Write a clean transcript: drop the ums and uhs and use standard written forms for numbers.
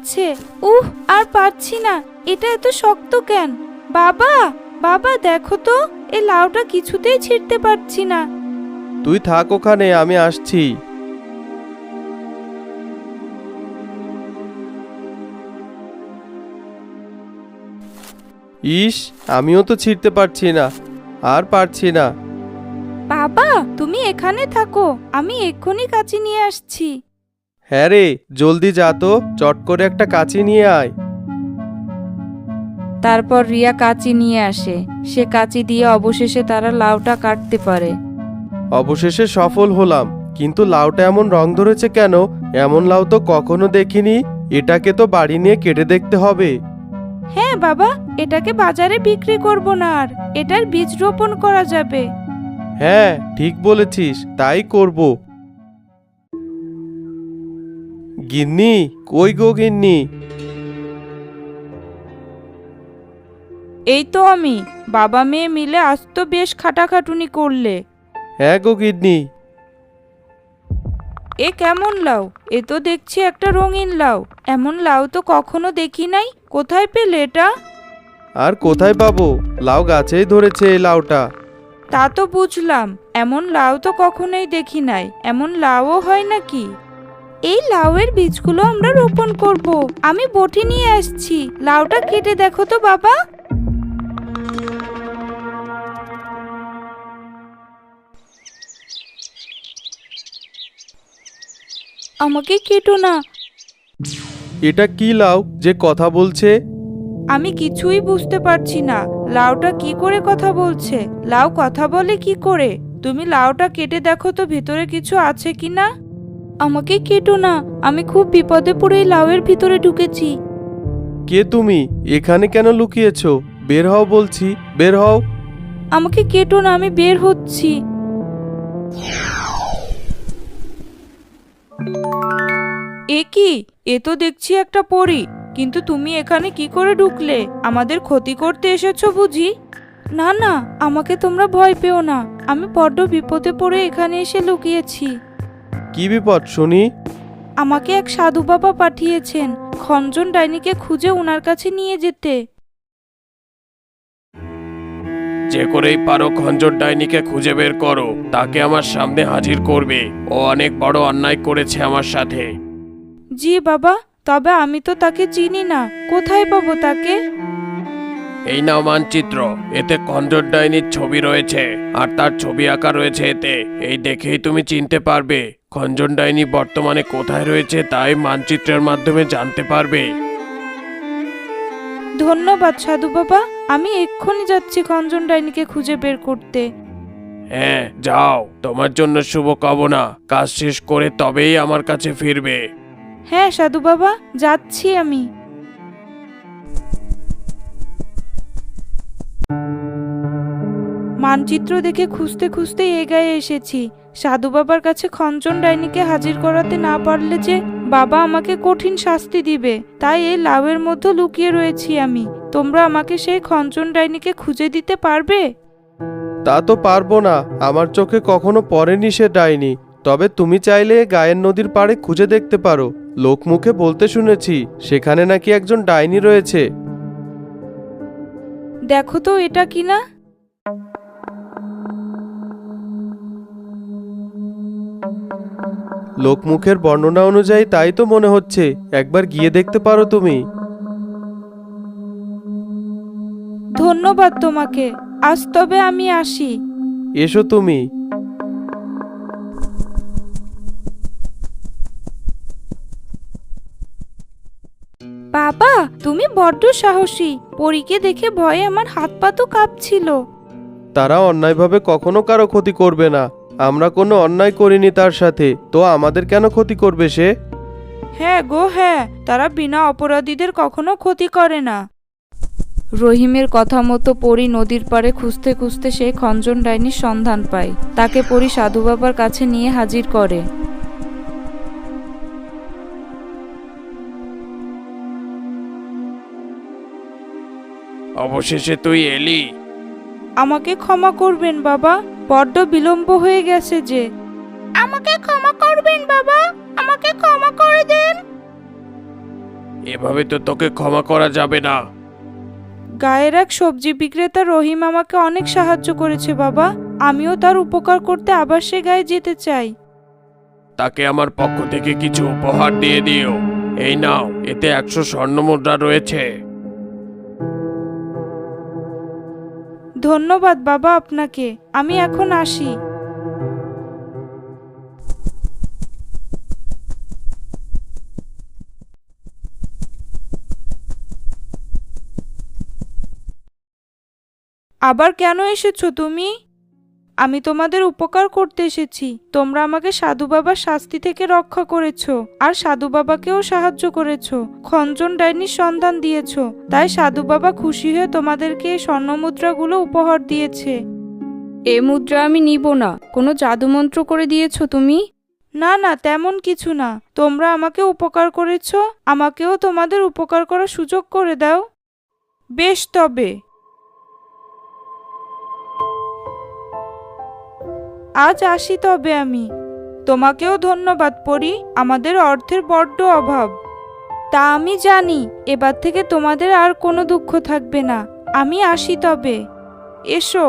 যাচ্ছে। আর পারছি না, এটা এত শক্ত কেন? বাবা, বাবা দেখো তো, এই লাউটা কিছুতেই ছিঁড়তে পারছি না। তুই থাক ওখানে, আমি আসছি। ইস, আমিও তো ছিঁড়তে পারছি না, আর পারছি না। বাবা তুমি এখানে থাকো, আমি এক্ষুনি কাঁচি নিয়ে আসছি। হ্যাঁ রে, জলদি যা তো, চট করে একটা কাঁচি নিয়ে আয়। তারপর রিয়া কাঁচি নিয়ে আসে। সে কাঁচি দিয়ে অবশেষে তারা লাউটা কাটতে পারে। অবশেষে সফল হলাম, কিন্তু লাউটা এমন রং ধরেছে কেন? এমন লাউ তো কখনো দেখিনি। এটাকে তো বাড়ি নিয়ে কেটে দেখতে হবে। হ্যাঁ বাবা, এটাকে বাজারে বিক্রি করব না, আর এটার বীজ রোপণ করা যাবে। হ্যাঁ, ঠিক বলেছিস, তাই করব। গিন্নি, কই গো গিন্নি? এই তো আমি। বাবা মেয়ে মিলে আজ তো বেশ খাটাখাটুনি করলে। হ্যাঁ গো গিন্নি। এ কেমন লাউ? এ তো দেখছি একটা রঙিন লাউ। এমন লাউ তো কখনো দেখি নাই। কোথায় পেলে এটা? আর কোথায় পাবো, লাউ গাছেই ধরেছে এই লাউটা। তা তো বুঝলাম, এমন লাউ তো কখনোই দেখি নাই। এমন লাউও হয় নাকি? এই লাউয়ের বীজগুলো আমরা রোপণ করব। আমি বটি নিয়ে আসছি, লাউটা কেটে দেখো তো বাবা। আমাকে কেটো না। এটা কি লাউ যে কথা বলছে? আমি কিছুই বুঝতে পারছি না, লাউটা কি করে কথা বলছে। লাউ কথা বলে কি করে? তুমি লাউটা কেটে দেখো তো ভিতরে কিছু আছে কিনা। আমাকে কেটো না, আমি খুব বিপদে পড়ে এই লাউয়ের ভিতরে ঢুকেছি। কে তুমি? এখানে কেন লুকিয়েছো? বের হও বলছি, বের হও। আমাকে কেটো না, আমি বের হচ্ছি। এ কি? এ তো দেখছি একটা পরী। কিন্তু তুমি এখানে কি করে ঢুকলে? আমাদের ক্ষতি করতে এসেছো বুঝি? না না, আমাকে তোমরা ভয় পেও না। আমি বড্ড বিপদে পড়ে এখানে এসে লুকিয়েছি। কি বিপদ শুনি? আমাকে এক সাধু বাবা পাঠিয়েছেন খঞ্জন ডাইনিকে খুঁজে ওনার কাছে নিয়ে যেতে। যে করেই পারো খঞ্জর ডাইনিকে খুঁজে বের করো, তাকে আমার সামনে হাজির করবে। ও অনেক বড় অন্যায় করেছে আমার সাথে। জি বাবা, তবে আমি তো তাকে চিনি না, কোথায় পাবো তাকে? এই নাও মানচিত্র, এতে খঞ্জর ডাইনির ছবি রয়েছে, আর তার ছবি আঁকা রয়েছে এতে। এই দেখেই তুমি চিনতে পারবে খঞ্জন ডাইনি বর্তমানে কোথায় রয়েছে, তাই মানচিত্রের মাধ্যমে জানতে পারবে। ধন্যবাদ সাধু বাবা, আমি এক্ষুনি যাচ্ছি খঞ্জন ডাইনিকে খুঁজে বের করতে। হ্যাঁ যাও, তোমার জন্য শুভকামনা। কাজ শেষ করে তবেই আমার কাছে ফিরবে। হ্যাঁ সাধু বাবা, যাচ্ছি আমি। মানচিত্র দেখে খুঁজতে খুঁজতে এগিয়ে এসেছি। সাধু বাবার কাছে খঞ্জন ডাইনিকে হাজির করাতে না পারলে যে বাবা আমাকে কঠিন শাস্তি দিবে, তাই এই লাউয়ের মধ্যে লুকিয়ে রয়েছি আমি। তোমরা আমাকে সেই খঞ্জন ডাইনিকে খুঁজে দিতে পারবে? তা তো পারবো না, আমার চোখে কখনো পড়েনি সে ডাইনি। তবে তুমি চাইলে গায়ের নদীর পাড়ে খুঁজে দেখতে পারো। লোকমুখে বলতে শুনেছি সেখানে নাকি একজন ডাইনি রয়েছে। দেখো তো এটা কিনা। লোকমুখের বর্ণনা অনুযায়ী তাই তো মনে হচ্ছে, একবার গিয়ে দেখতে পারো তুমি। ধন্যবাদ তোমাকে, আজ তবে আমি আসি। এসো তুমি। বাবা তুমি বড্ড সাহসী। পরীকে দেখে ভয়ে আমার হাত পা তো কাঁপছিল। তারা অন্যায়ভাবে কখনো কারো ক্ষতি করবে না। আমরা কোনো অন্যায় করিনি তার সাথে, তো আমাদের কেন ক্ষতি করবে সে? হ্যাঁ গো হ্যাঁ, তারা বিনা অপরাধীদের কখনো ক্ষতি করে না। রহিমের কথা মতো পরী নদীর পাড়ে খুঁজতে খুঁজতে সেই খঞ্জন ডাইনির সন্ধান পায়। তাকে পরী সাধু বাবার কাছে নিয়ে হাজির করে। অবশেষে তুই এলি। আমাকে ক্ষমা করবেন বাবা, বড্ড বিলম্ব হয়ে গেছে যে। আমাকে ক্ষমা করবেন বাবা, আমাকে ক্ষমা করে দেন। এভাবে তো তোকে ক্ষমা করা যাবে না। গায়ের এক সবজি বিক্রেতা রহিম আমাকে অনেক সাহায্য করেছে বাবা। আমিও তার উপকার করতে আবার সে গায়ে যেতে চাই। তাকে আমার পক্ষ থেকে কিছু উপহার দিয়ে দিও। এই নাও, এতে 100 স্বর্ণমুদ্রা রয়েছে। ধন্যবাদ বাবা আপনাকে। আমি এখন আসি। আবার কেন এসেছো তুমি? আমি তোমাদের উপকার করতে এসেছি। তোমরা আমাকে সাধু বাবার শাস্তি থেকে রক্ষা করেছো, আর সাধু বাবাকেও সাহায্য করেছো। খঞ্জন ডাইনির সন্ধান দিয়েছো, তাই সাধু বাবা খুশি হয়ে তোমাদেরকে এই স্বর্ণমুদ্রাগুলো উপহার দিয়েছে। এ মুদ্রা আমি নিব না। কোনো জাদুমন্ত্র করে দিয়েছো তুমি? না না, তেমন কিছু না। তোমরা আমাকে উপকার করেছো, আমাকেও তোমাদের উপকার করার সুযোগ করে দাও। বেশ তবে আজ আসি তবে আমি। তোমাকেও ধন্যবাদ পরি। আমাদের অর্থের বড্ড অভাব। তা আমি জানি। এবার থেকে তোমাদের আর কোনো দুঃখ থাকবে না। আমি আসি তবে। এসো।